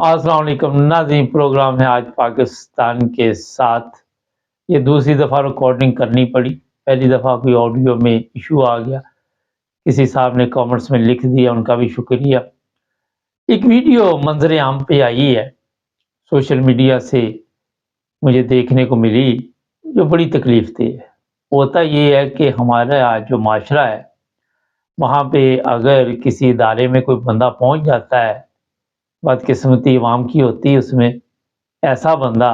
अस्सलाम वालेकुम नाज़रीन, प्रोग्राम है आज पाकिस्तान के साथ। ये दूसरी दफ़ा रिकॉर्डिंग करनी पड़ी। पहली दफ़ा कोई ऑडियो में इशू आ गया, किसी साहब ने कमेंट्स में लिख दिया, उनका भी शुक्रिया। एक वीडियो मंजर आम पे आई है, सोशल मीडिया से मुझे देखने को मिली, जो बड़ी तकलीफ दे है। होता ये है कि हमारा जो माशरा है, वहाँ पे अगर किसी इदारे में कोई बंदा पहुँच जाता है, बदकिस्मती इमाम की होती है उसमें, ऐसा बंदा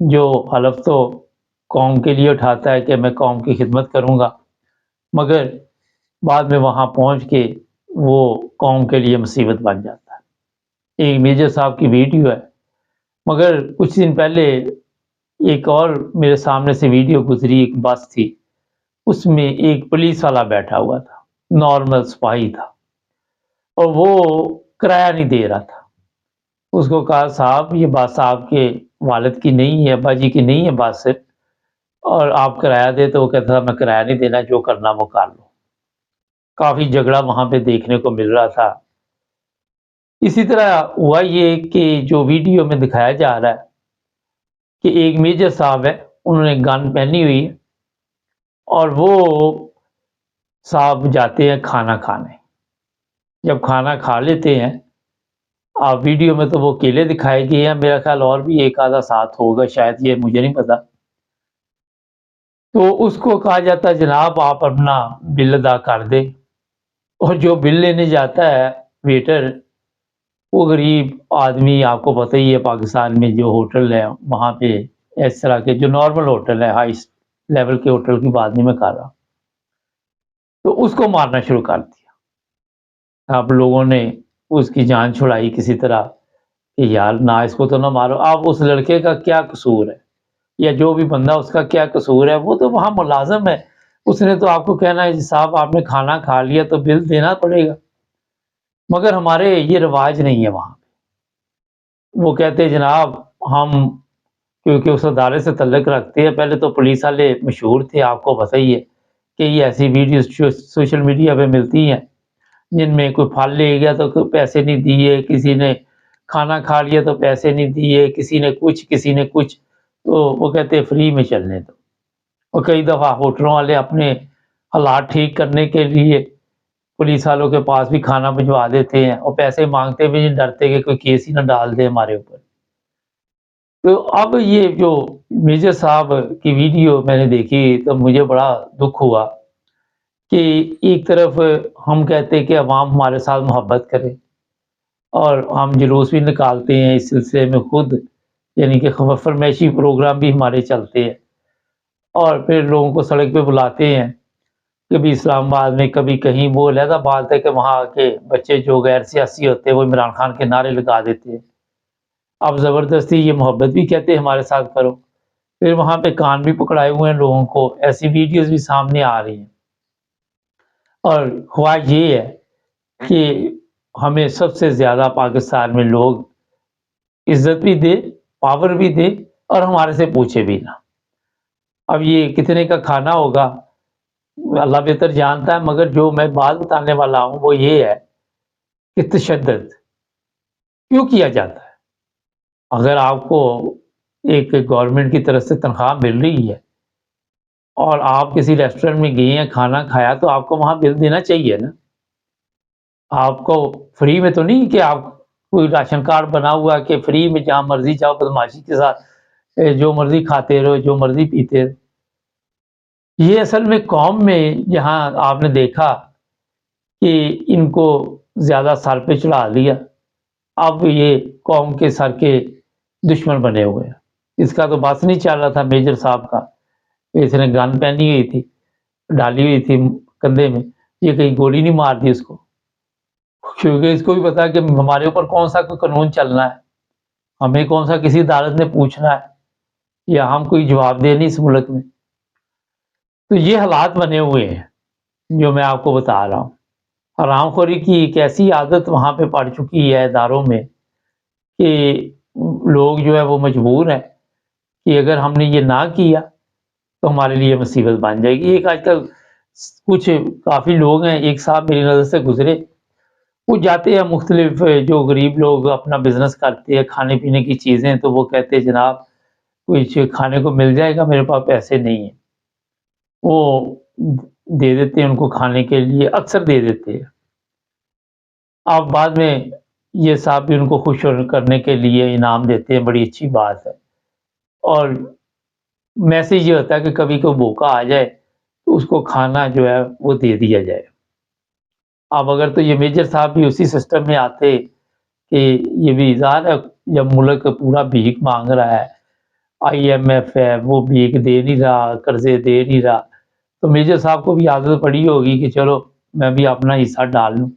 जो हलफ तो कौम के लिए उठाता है कि मैं कौम की खिदमत करूँगा, मगर बाद में वहाँ पहुँच के वो कौम के लिए मुसीबत बन जाता है। एक मेजर साहब की वीडियो है, मगर कुछ दिन पहले एक और मेरे सामने से वीडियो गुजरी, एक बस थी, उसमें एक पुलिस वाला बैठा हुआ था, नॉर्मल सिपाही था, और वो किराया नहीं दे रहा था। उसको कहा, साहब ये बस आपके वालिद की नहीं है, अब्बा जी की नहीं है बस, और आप किराया दे। तो वो कहता था मैं किराया नहीं देना, जो करना वो कर लो। काफ़ी झगड़ा वहाँ पे देखने को मिल रहा था। इसी तरह हुआ ये कि जो वीडियो में दिखाया जा रहा है कि एक मेजर साहब है, उन्होंने गन पहनी हुई है और वो साहब जाते हैं खाना खाने। जब खाना खा लेते हैं, आप वीडियो में तो वो अकेले दिखाए गए हैं, मेरा ख्याल और भी एक आधा साथ होगा शायद, ये मुझे नहीं पता। तो उसको कहा जाता है जनाब आप अपना बिल अदा कर दे, और जो बिल लेने जाता है वेटर, वो गरीब आदमी, आपको पता ही है पाकिस्तान में जो होटल है वहाँ पे इस तरह के जो नॉर्मल होटल है, हाई लेवल के होटल की बात नहीं मैं कर रहा, तो उसको मारना शुरू कर दिया। आप लोगों ने उसकी जान छुड़ाई किसी तरह कि यार ना इसको तो ना मारो। आप उस लड़के का क्या कसूर है, या जो भी बंदा उसका क्या कसूर है, वो तो वहाँ मुलाजिम है, उसने तो आपको कहना है साहब आपने खाना खा लिया तो बिल देना पड़ेगा। मगर हमारे ये रिवाज नहीं है वहाँ। वो कहते हैं जनाब हम क्योंकि उस अदारे से तल्लुक़ रखते हैं, पहले तो पुलिस वाले मशहूर थे, आपको पता ही है कि ये ऐसी वीडियो सोशल मीडिया पे मिलती हैं जिनमें कोई फल ले गया तो कोई पैसे नहीं दिए, किसी ने खाना खा लिया तो पैसे नहीं दिए, किसी ने कुछ, तो वो कहते हैं फ्री में चलने दो। और कई दफ़ा होटलों वाले अपने हालात ठीक करने के लिए पुलिस वालों के पास भी खाना भिजवा देते हैं, और पैसे मांगते भी नहीं, डरते कि कोई केस ही ना डाल दे हमारे ऊपर। तो अब ये जो मेजर साहब की वीडियो मैंने देखी तो मुझे बड़ा दुख हुआ कि एक तरफ हम कहते हैं कि अवाम हमारे साथ मोहब्बत करे, और हम जुलूस भी निकालते हैं इस सिलसिले में खुद, यानी कि फरमाइशी प्रोग्राम भी हमारे चलते हैं, और फिर लोगों को सड़क पे बुलाते हैं, कभी इस्लामाबाद में, कभी कहीं। वो अलहदा बात है कि वहाँ के बच्चे जो गैर सियासी होते हैं वो इमरान खान के नारे लगा देते हैं। अब ज़बरदस्ती ये मोहब्बत भी कहते हैं हमारे साथ करो, फिर वहाँ पे कान भी पकड़ाए हुए हैं लोगों को, ऐसी वीडियोज़ भी सामने आ रही हैं। और ख्वाहिश ये है कि हमें सबसे ज़्यादा पाकिस्तान में लोग इज़्ज़त भी दें, पावर भी दें, और हमारे से पूछे भी ना। अब ये कितने का खाना होगा अल्लाह बेहतर जानता है, मगर जो मैं बात बताने वाला हूँ वो ये है कि तशद्दुद क्यों किया जाता है। अगर आपको एक गवर्नमेंट की तरफ से तनख्वाह मिल रही है और आप किसी रेस्टोरेंट में गए हैं, खाना खाया, तो आपको वहाँ बिल देना चाहिए ना। आपको फ्री में तो नहीं कि आप कोई राशन कार्ड बना हुआ कि फ्री में जहाँ मर्ज़ी जाओ बदमाशी के साथ जो मर्ज़ी खाते रहो, जो मर्ज़ी पीते रहो। ये असल में कौम में जहाँ आपने देखा कि इनको ज़्यादा सर पे चढ़ा लिया, अब ये कौम के सर के दुश्मन बने हुए हैं। इसका तो बस नहीं चल रहा था मेजर साहब का, इसने गन पहनी हुई थी, डाली हुई थी कंधे में, ये कहीं गोली नहीं मार दी उसको, क्योंकि इसको भी पता है कि हमारे ऊपर कौन सा कोई कानून चलना है, हमें कौन सा किसी अदालत ने पूछना है, या हम कोई जवाब दे नहीं इस मुल्क में। तो ये हालात बने हुए हैं जो मैं आपको बता रहा हूँ। हरामखोरी की एक ऐसी आदत वहाँ पे पड़ चुकी है इदारों में कि लोग जो है वो मजबूर हैं कि अगर हमने ये ना किया तो हमारे लिए मुसीबत बन जाएगी। एक आजकल कुछ काफ़ी लोग हैं, एक साहब मेरी नज़र से गुजरे, وہ جاتے ہیں مختلف جو غریب لوگ اپنا بزنس کرتے ہیں کھانے پینے کی چیزیں، تو وہ کہتے ہیں جناب کچھ کھانے کو مل جائے گا، میرے پاس پیسے نہیں ہیں، وہ دے دیتے ہیں ان کو کھانے کے لیے، اکثر دے دیتے ہیں۔ آپ بعد میں یہ صاحب بھی ان کو خوش کرنے کے لیے انعام دیتے ہیں، بڑی اچھی بات ہے۔ اور میسج یہ ہوتا ہے کہ کبھی کوئی بھوکا آ جائے تو اس کو کھانا جو ہے وہ دے دیا جائے۔ اب اگر تو یہ میجر صاحب بھی اسی سسٹم میں آتے کہ یہ بھی ظاہر ہے جب ملک پورا بھیک مانگ رہا ہے، آئی ایم ایف ہے وہ بھیک دے نہیں رہا، قرضے دے نہیں رہا، تو میجر صاحب کو بھی عادت پڑی ہوگی کہ چلو میں بھی اپنا حصہ ڈال لوں۔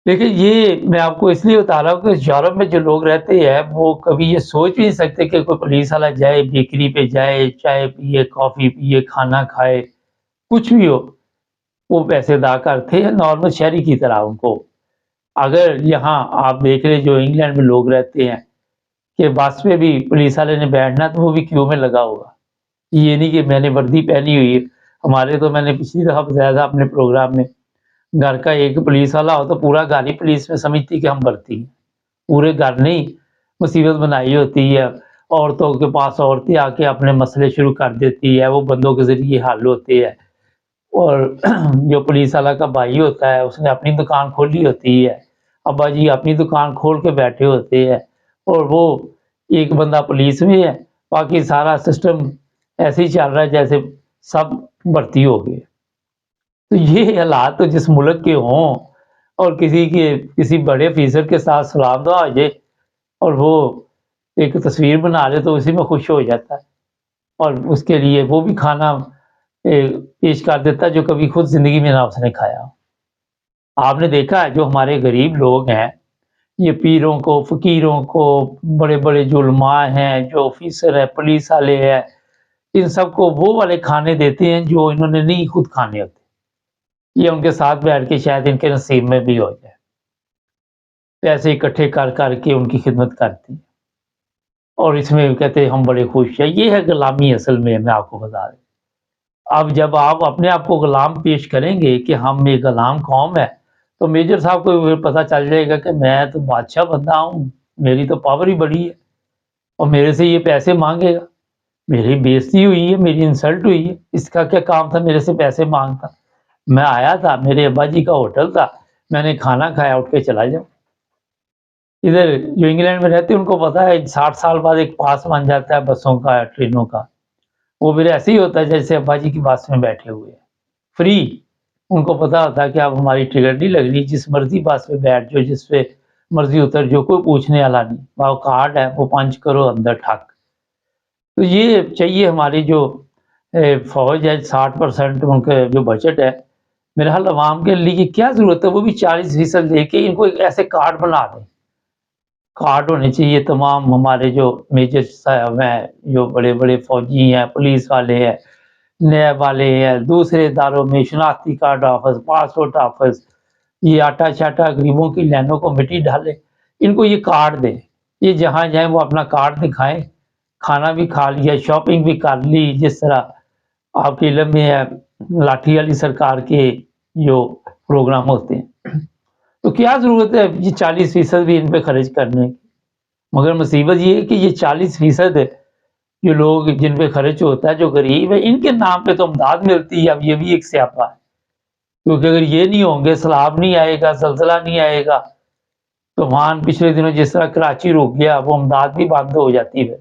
لیکن یہ میں آپ کو اس لیے بتا رہا ہوں کہ یورپ میں جو لوگ رہتے ہیں وہ کبھی یہ سوچ بھی نہیں سکتے کہ کوئی پولیس والا جائے بیکری پہ جائے، چائے پیے، کافی پیے، کھانا کھائے، کچھ بھی ہو، وہ پیسے ادا کرتے ہیں نارمل شہری کی طرح ان کو۔ اگر یہاں آپ دیکھ رہے جو انگلینڈ میں لوگ رہتے ہیں کہ بس پہ بھی پولیس والے نے بیٹھنا تو وہ بھی کیو میں لگا ہوگا، یہ نہیں کہ میں نے وردی پہنی ہوئی ہے۔ ہمارے تو میں نے پچھلی دفعہ بتایا تھا اپنے پروگرام میں، گھر کا ایک پولیس والا ہو تو پورا گھر ہی پولیس میں سمجھتی کہ ہم بھرتی ہیں، پورے گھر نہیں مصیبت بنائی ہوتی ہے، عورتوں کے پاس عورتیں آ کے اپنے مسئلے شروع کر دیتی ہے، وہ بندوں کے ذریعے حل ہوتے ہیں۔ اور جو پولیس والا کا بھائی ہوتا ہے اس نے اپنی دکان کھولی ہوتی ہے، ابا جی اپنی دکان کھول کے بیٹھے ہوتے ہیں، اور وہ ایک بندہ پولیس میں ہے، باقی سارا سسٹم ایسے ہی چل رہا ہے جیسے سب بھرتی ہو گئے۔ تو یہ حالات تو جس ملک کے ہوں اور کسی بڑے آفیسر کے ساتھ سلام دعا ہو جائے اور وہ ایک تصویر بنا لے تو اسی میں خوش ہو جاتا ہے، اور اس کے لیے وہ بھی کھانا پیش کر دیتا ہے جو کبھی خود زندگی میں نہ اس نے کھایا۔ آپ نے دیکھا ہے جو ہمارے غریب لوگ ہیں، یہ پیروں کو، فقیروں کو، بڑے بڑے جو علماء ہیں، جو آفیسر ہیں، پولیس والے ہیں، ان سب کو وہ والے کھانے دیتے ہیں جو انہوں نے نہیں خود کھانے ہوتے، یہ ان کے ساتھ بیٹھ کے شاید ان کے نصیب میں بھی ہو جائے، پیسے اکٹھے کر کر کے ان کی خدمت کرتی ہیں، اور اس میں کہتے ہیں ہم بڑے خوش ہیں۔ یہ ہے غلامی، اصل میں آپ کو بتا دیں۔ اب جب آپ اپنے آپ کو غلام پیش کریں گے کہ ہم ایک غلام قوم ہے، تو میجر صاحب کو پتہ چل جائے گا کہ میں تو بادشاہ بندہ ہوں، میری تو پاور ہی بڑی ہے، اور میرے سے یہ پیسے مانگے گا، میری بےزتی ہوئی ہے، میری انسلٹ ہوئی ہے، اس کا کیا کام تھا میرے سے پیسے مانگتا؟ میں آیا تھا، میرے ابا جی کا ہوٹل تھا، میں نے کھانا کھایا، اٹھ کے چلا جاؤں۔ ادھر جو انگلینڈ میں رہتے ہیں ان کو پتا ہے 60 سال بعد ایک پاس بن جاتا ہے بسوں کا، ٹرینوں کا، وہ پھر ایسے ہی ہوتا ہے جیسے ابا جی کی بس میں بیٹھے ہوئے ہیں، فری۔ ان کو پتا ہوتا ہے کہ اب ہماری ٹکٹ نہیں لگ رہی، جس مرضی بس پہ بیٹھ جو، جس پہ مرضی اتر جو، کوئی پوچھنے والا نہیں، وہ کارڈ ہے وہ پنچ کرو، اندر ٹھک۔ تو یہ چاہیے ہماری جو فوج ہے 60% ان کے جو بجٹ ہے، میرے حال عوام کے لیے کیا ضرورت ہے وہ بھی 40% دے کے ان کو ایک ایسے کارڈ بنا دیں۔ کارڈ ہونے چاہیے تمام ہمارے جو میجر صاحب ہیں، جو بڑے بڑے فوجی ہیں، پولیس والے ہیں، نیب والے ہیں، دوسرے اداروں میں شناختی کارڈ آفس، پاسپورٹ آفس، یہ آٹا چاٹا غریبوں کی لینوں کو مٹی ڈالے، ان کو یہ کارڈ دیں، یہ جہاں جائیں وہ اپنا کارڈ دکھائیں، کھانا بھی کھا لیا، شاپنگ بھی کر لی، جس طرح آپ کے علم میں ہے لاٹھی والی سرکار کے جو پروگرام ہوتے ہیں، تو کیا ضرورت ہے یہ 40% بھی ان پہ خرچ کرنے کی؟ مگر مصیبت یہ ہے کہ یہ 40% جو لوگ جن پہ خرچ ہوتا ہے، جو غریب ہے، ان کے نام پہ تو امداد ملتی ہے۔ اب یہ بھی ایک سیاپا ہے، کیونکہ اگر یہ نہیں ہوں گے، سیلاب نہیں آئے گا، زلزلہ نہیں آئے گا، طوفان پچھلے دنوں جس طرح کراچی رک گیا، وہ امداد بھی بند ہو جاتی ہے۔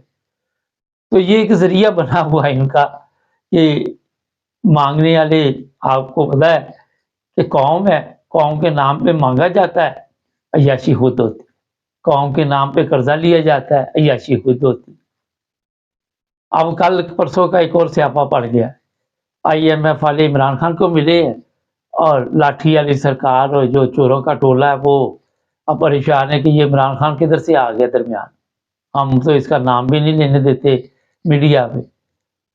تو یہ ایک ذریعہ بنا ہوا ہے ان کا کہ مانگنے والے، آپ کو پتا ہے کہ قوم ہے، قوم کے نام پہ مانگا جاتا ہے، عیاشی خود ہوتی، قوم کے نام پہ قرضہ لیا جاتا ہے، عیاشی خود ہوتی۔ اب کل پرسوں کا ایک اور سیاپا پڑ گیا، آئی ایم ایف والے عمران خان کو ملے ہیں، اور لاٹھی والی سرکار اور جو چوروں کا ٹولہ ہے وہ اب پریشان ہے کہ یہ عمران خان کدھر سے آ گیا درمیان، ہم تو اس کا نام بھی نہیں لینے دیتے میڈیا پہ،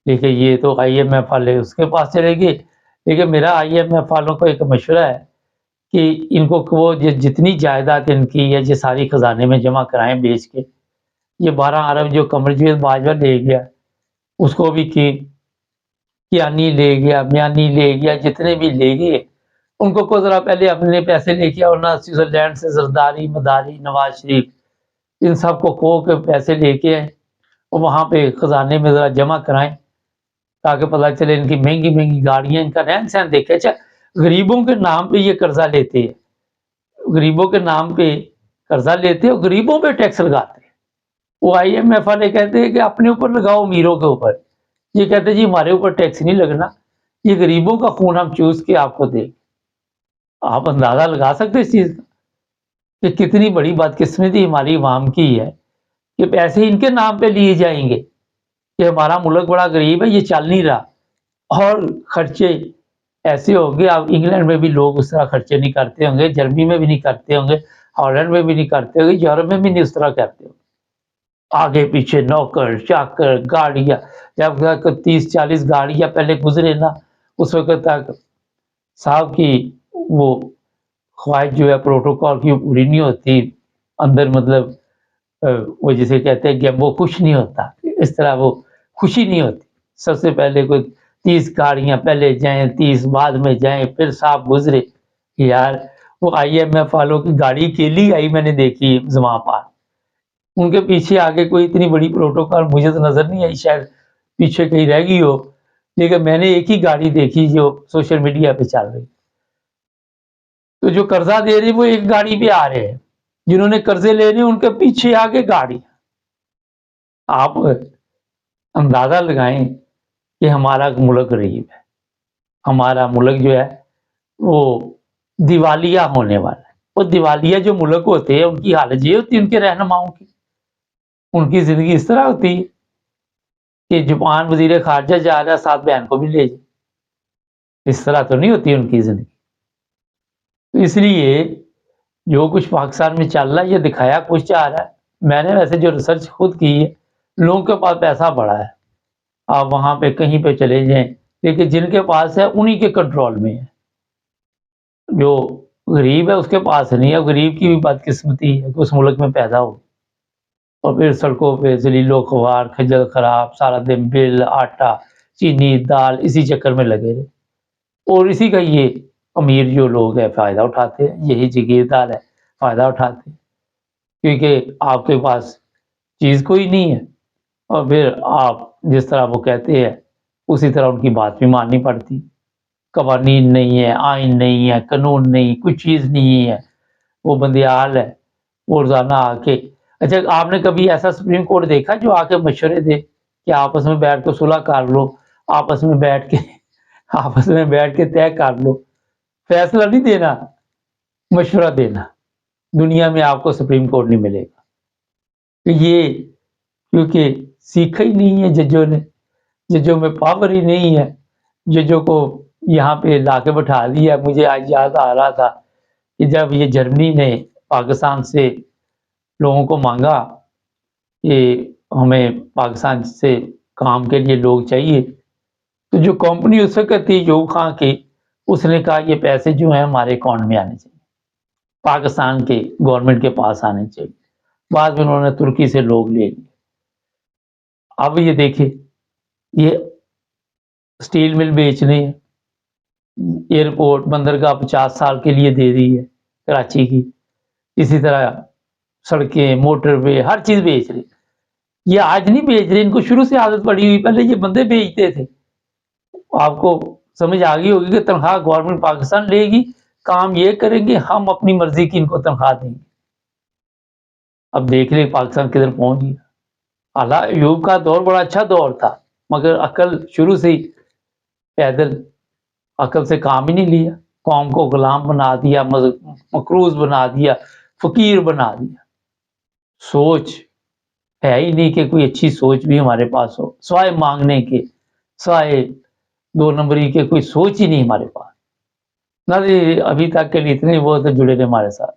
لیکن یہ تو آئی ایم ایف والے اس کے پاس چلے گئے۔ لیکن میرا آئی ایم ایف والوں کو ایک مشورہ ہے کہ ان کو وہ جتنی جائیداد ان کی ہے یہ ساری خزانے میں جمع کرائیں بیچ کے، یہ 12 ارب جو قمر جاوید باجوہ لے گیا اس کو بھی کیانی لے گیا، میانی لے گیا، جتنے بھی لے گئے، उनको को ज़रा पहले अपने पैसे लेके आओ ना, स्विट्ज़रलैंड से ज़रदारी, मदारी, नवाज शरीफ, इन सबको खो के पैसे लेके आए और वहाँ पे खजाने में ज़रा जमा कराएं, ताकि पता चले इनकी महंगी महंगी गाड़ियाँ, इनका रहन सहन देखे। अच्छा, गरीबों के नाम पे ये कर्जा लेते हैं, गरीबों के नाम पे कर्जा लेते हैं और गरीबों पे टैक्स लगाते हैं। वो IMF वाले कहते हैं कि अपने ऊपर लगाओ, अमीरों के ऊपर। ये कहते हैं जी हमारे ऊपर टैक्स नहीं लगना, ये गरीबों का खून हम चूस के आपको देंगे। आप अंदाजा लगा सकते इस चीज का कि कितनी बड़ी बदकिस्मती हमारी अवाम की है कि पैसे इनके नाम पे लिए जाएंगे कि हमारा मुल्क बड़ा गरीब है, ये चल नहीं रहा। और खर्चे ऐसे होंगे, अब इंग्लैंड में भी लोग उस तरह खर्चे नहीं करते होंगे, जर्मनी में भी नहीं करते होंगे, हॉलैंड में भी नहीं करते होंगे, यूरोप में भी नहीं उस तरह करते होंगे। आगे पीछे नौकर चाकर गाड़ियां, जब तक 30-40 गाड़ियां पहले गुजरे ना, उस वक्त तक साहब की वो ख्वाहिश जो है प्रोटोकॉल की पूरी नहीं होती। अंदर मतलब वो जिसे कहते हैं कि वो खुश नहीं होता, इस तरह वो खुशी नहीं होती। सबसे पहले कोई 30 गाड़ियां पहले जाएं, 30 बाद में जाएं, फिर साहब गुजरे। यार वो IMF वालों की गाड़ी अकेली आई मैंने देखी जमा पार, उनके पीछे आगे कोई इतनी बड़ी प्रोटोकॉल मुझे तो नजर नहीं आई, शायद पीछे कहीं रह गई हो, लेकिन मैंने एक ही गाड़ी देखी जो सोशल मीडिया पे चल रही। तो जो कर्जा दे रहे वो एक गाड़ी पे आ रहे हैं, जिन्होंने कर्जे ले रहे उनके पीछे आगे गाड़ी। आप अंदाजा लगाएं कि हमारा मुल्क गरीब है, हमारा मुल्क जो है वो दिवालिया होने वाला है। वो दिवालिया जो मुल्क होते हैं उनकी हालत ये होती है, उनके रहनुमाओं की, उनकी जिंदगी इस तरह होती है कि जुबान वजीर खारजा जा रहा है, साथ बहन को भी ले जाए। इस तरह तो नहीं होती उनकी जिंदगी। तो इसलिए जो कुछ पाकिस्तान में चल रहा है ये दिखाया कुछ जा रहा है। मैंने वैसे जो रिसर्च खुद की है, लोगों के पास पैसा बड़ा है, आप वहां पे कहीं पे चले जाएं, लेकिन जिनके पास है उन्हीं के कंट्रोल में है। जो गरीब है उसके पास नहीं है। गरीब की भी बदकिस्मती है कि उस मुल्क में पैदा हो और फिर सड़कों पे जलीलो ख्वार, खजल खराब, सारा दिन बिल, आटा, चीनी, दाल, इसी चक्कर में लगे रहे। और इसी का ये अमीर जो लोग हैं फ़ायदा उठाते हैं, यही जागीरदार है फ़ायदा उठाते हैं, क्योंकि आपके पास चीज़ कोई नहीं है और फिर आप जिस तरह वो कहते हैं उसी तरह उनकी बात भी माननी पड़ती। कवानीन नहीं है, आइन नहीं है, कानून नहीं, कुछ चीज़ नहीं है, वो बंदियाल है। वो रोज़ाना आके, अच्छा आपने कभी ऐसा सुप्रीम कोर्ट देखा जो आके मशवरे दे कि आपस में बैठ के सुलह कर लो, आपस में बैठ के तय कर लो? फैसला नहीं देना, मशवरा देना। दुनिया में आपको सुप्रीम कोर्ट नहीं मिलेगा। तो ये क्योंकि सीखा ही नहीं है जजों ने, जजों में पावर ही नहीं है, जजों को यहाँ पे लाके बैठा दिया। मुझे आज याद आ रहा था कि जब ये जर्मनी ने पाकिस्तान से लोगों को मांगा कि हमें पाकिस्तान से काम के लिए लोग चाहिए, तो जो कंपनी उस वक्त थी यूब खां की, उसने कहा ये पैसे जो हैं हमारे अकाउंट में आने चाहिए, पाकिस्तान के गवर्नमेंट के पास आने चाहिए। बाद में उन्होंने तुर्की से लोग ले लिए। अब ये देखिए, ये स्टील मिल बेचने, एयरपोर्ट बंदरगाह 50 साल के लिए दे दी है कराची की, इसी तरह सड़कें, मोटरवे, हर चीज बेच रही। ये आज नहीं बेच रहे, इनको शुरू से आदत पड़ी हुई, पहले ये बंदे बेचते थे। आपको समझ आ गई होगी कि तनख्वाह गवर्नमेंट पाकिस्तान लेगी, काम ये करेंगे, हम अपनी मर्जी की इनको तनख्वाह देंगे। अब देख ले पाकिस्तान किधर पहुंच गया। हालांकि अयूब का दौर बड़ा अच्छा दौर था, मगर अकल शुरू से ही पैदल, अकल से काम ही नहीं लिया, कौम को गुलाम बना दिया, मकरूज बना दिया, फकीर बना दिया। सोच है ही नहीं कि कोई अच्छी सोच भी हमारे पास हो, सवाए मांगने के, सवाए 2 नंबरी के, कोई सोच ही नहीं हमारे पास। ना अभी तक के लिए इतने वो तो जुड़े रहे हमारे साथ।